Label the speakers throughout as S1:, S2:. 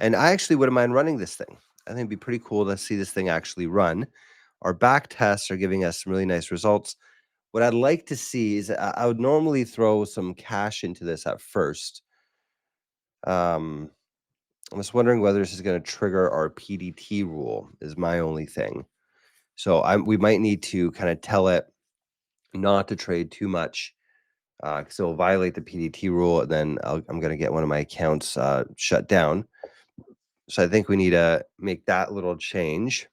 S1: And I actually wouldn't mind running this thing. I think it'd be pretty cool to see this thing actually run. Our back tests are giving us some really nice results. What I'd like to see is I would normally throw some cash into this at first. I'm just wondering whether this is going to trigger our PDT rule is my only thing. So we might need to kind of tell it not to trade too much because it'll violate the PDT rule, and then I'm going to get one of my accounts shut down. So I think we need to make that little change.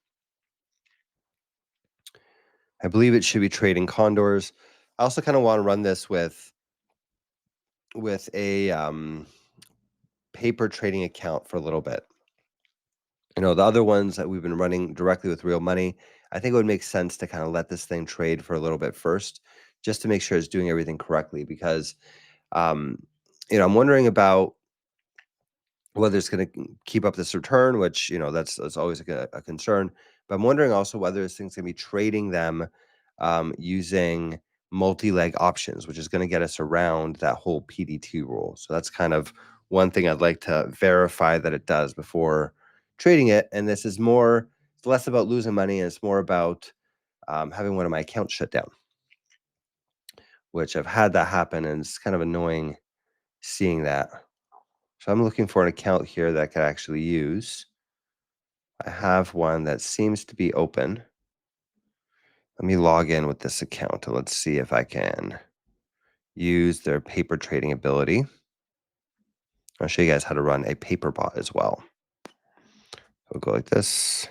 S1: I believe it should be trading condors. I also kind of want to run this with a paper trading account for a little bit. The other ones that we've been running directly with real money, I think it would make sense to kind of let this thing trade for a little bit first, just to make sure it's doing everything correctly. Because, I'm wondering about whether it's going to keep up this return, which that's always a concern. But I'm wondering also whether this thing's going to be trading them using multi-leg options, which is going to get us around that whole PDT rule. So that's kind of one thing I'd like to verify that it does before trading it. And this is it's less about losing money, and it's more about having one of my accounts shut down, which I've had that happen, and it's kind of annoying seeing that. So I'm looking for an account here that I could actually use. I have one that seems to be open. Let me log in with this account and let's see if I can use their paper trading ability. I'll show you guys how to run a paper bot as well. We'll go like this.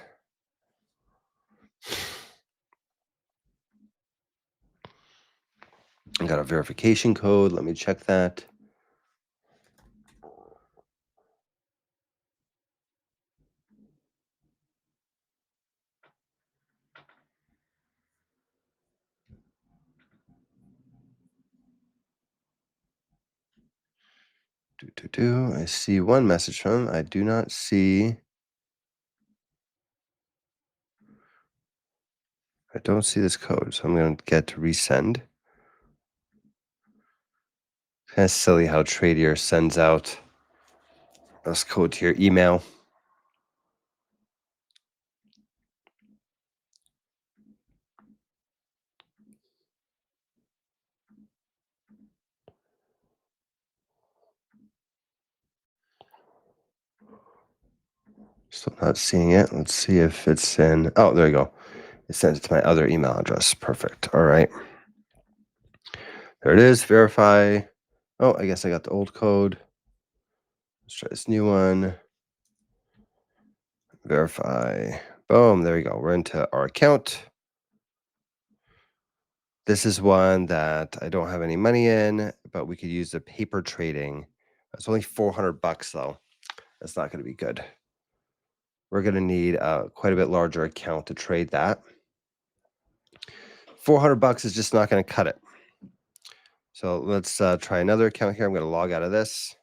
S1: I got a verification code. Let me check that. I see one message from him. I do not see. I don't see this code, so I'm going to get to resend. Kind of silly how Tradier sends out this code to your email. Still not seeing it. Let's see if it's in. Oh, there you go. It sent it to my other email address. Perfect. All right. There it is. Verify. Oh, I guess I got the old code. Let's try this new one. Verify. Boom. There we go. We're into our account. This is one that I don't have any money in, but we could use the paper trading. It's only $400 though. That's not going to be good. We're going to need a quite a bit larger account to trade that. $400 is just not going to cut it. So let's try another account here. I'm going to log out of this.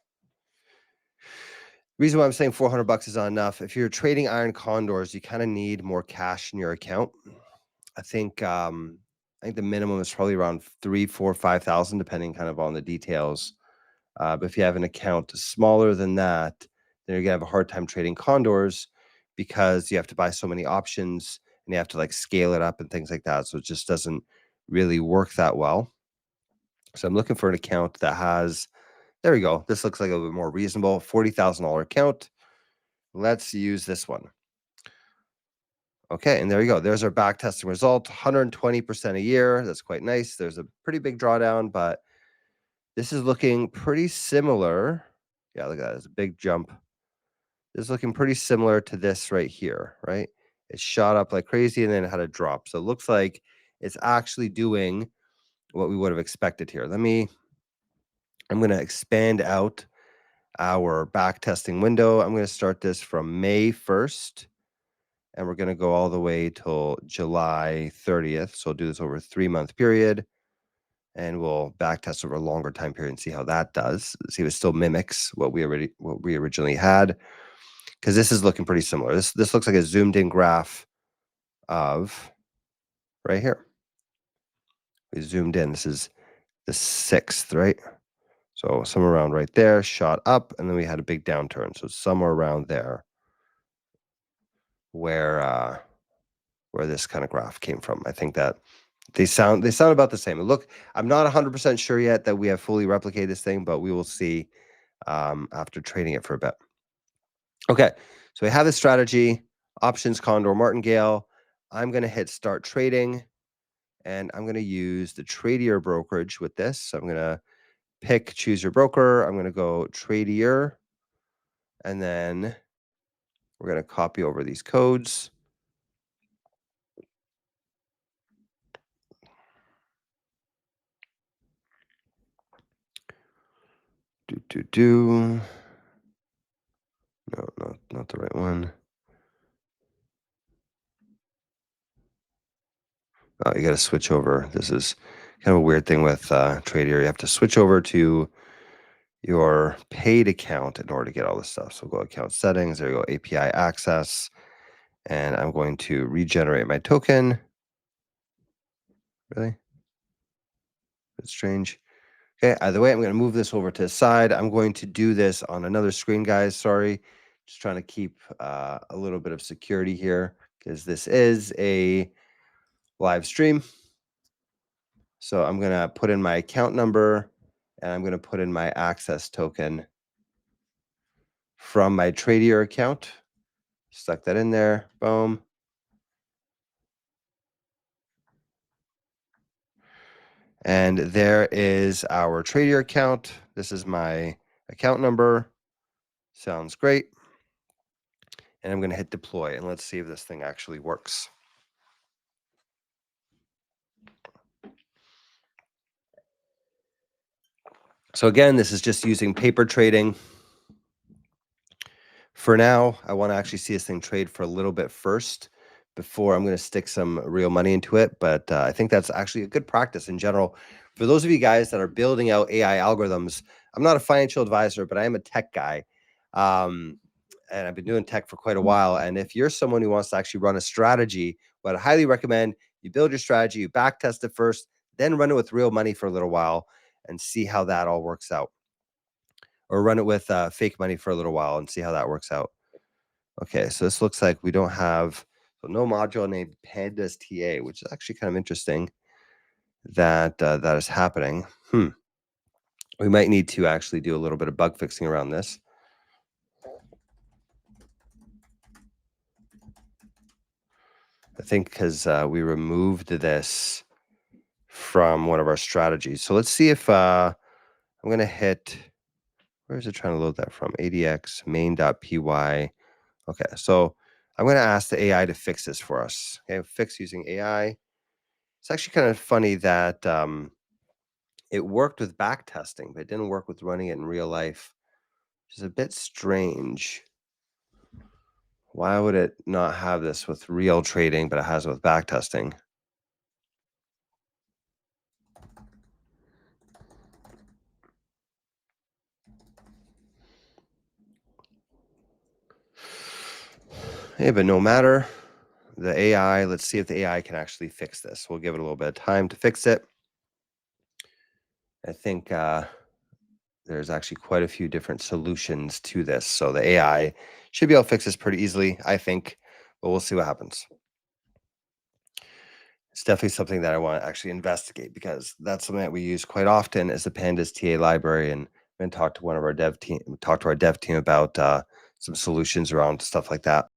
S1: Reason why I'm saying $400 is not enough. If you're trading iron condors, you kind of need more cash in your account. I think the minimum is probably around 3, 4, 5,000, depending kind of on the details. But if you have an account smaller than that, then you're gonna have a hard time trading condors because you have to buy so many options and you have to like scale it up and things like that. So it just doesn't really work that well. So I'm looking for an account that has. There we go. This looks like a little bit more reasonable. $40,000 account. Let's use this one. Okay, and there you go. There's our back testing result, 120% a year. That's quite nice. There's a pretty big drawdown, but this is looking pretty similar. Yeah, look at that. It's a big jump. This is looking pretty similar to this right here, right? It shot up like crazy and then it had a drop. So it looks like it's actually doing what we would have expected here. I'm going to expand out our back testing window. I'm going to start this from May 1st. And we're going to go all the way till July 30th. So we'll do this over a 3-month period. And we'll back test over a longer time period and see how that does. See if it still mimics what we originally had. Because this is looking pretty similar. This looks like a zoomed in graph of right here. We zoomed in. This is the 6th, right? So somewhere around right there, shot up, and then we had a big downturn. So somewhere around there where where this kind of graph came from. I think that they sound about the same. And look, I'm not 100% sure yet that we have fully replicated this thing, but we will see after trading it for a bit. Okay, so we have this strategy, options, condor, martingale. I'm going to hit start trading, and I'm going to use the Tradier brokerage with this. So I'm going to choose your broker. I'm going to go Tradier, and then we're going to copy over these codes. No, not the right one. Oh, you got to switch over. This is kind of a weird thing with Tradier. You have to switch over to your paid account in order to get all this stuff. So go account settings. There you go, API access. And I'm going to regenerate my token. Really? That's strange. Okay, either way, I'm going to move this over to the side. I'm going to do this on another screen, guys. Sorry. Just trying to keep a little bit of security here because this is a live stream. So I'm going to put in my account number and I'm going to put in my access token from my Tradier account. Stuck that in there. Boom. And there is our Tradier account. This is my account number. Sounds great. And I'm going to hit deploy and let's see if this thing actually works. So again, this is just using paper trading. For now, I want to actually see this thing trade for a little bit first before I'm going to stick some real money into it. But I think that's actually a good practice in general. For those of you guys that are building out AI algorithms, I'm not a financial advisor, but I am a tech guy. And I've been doing tech for quite a while. And if you're someone who wants to actually run a strategy, what I highly recommend, you build your strategy, you back test it first, then run it with real money for a little while and see how that all works out. Or run it with fake money for a little while and see how that works out. Okay, so this looks like we don't have no module named Pandas TA, which is actually kind of interesting that that is happening. We might need to actually do a little bit of bug fixing around this. I think because we removed this from one of our strategies. So let's see if I'm going to hit, where is it trying to load that from? ADX main.py. Okay, so I'm going to ask the AI to fix this for us. Okay, fix using AI. It's actually kind of funny that it worked with back testing, but it didn't work with running it in real life, which is a bit strange. Why would it not have this with real trading, but it has it with back testing? Hey, but no matter. The AI, let's see if the AI can actually fix this. We'll give it a little bit of time to fix it. I think there's actually quite a few different solutions to this. So the AI should be able to fix this pretty easily, I think, but we'll see what happens. It's definitely something that I want to actually investigate because that's something that we use quite often as the Pandas TA library. And talk to one of our dev team, talk to our dev team about some solutions around stuff like that.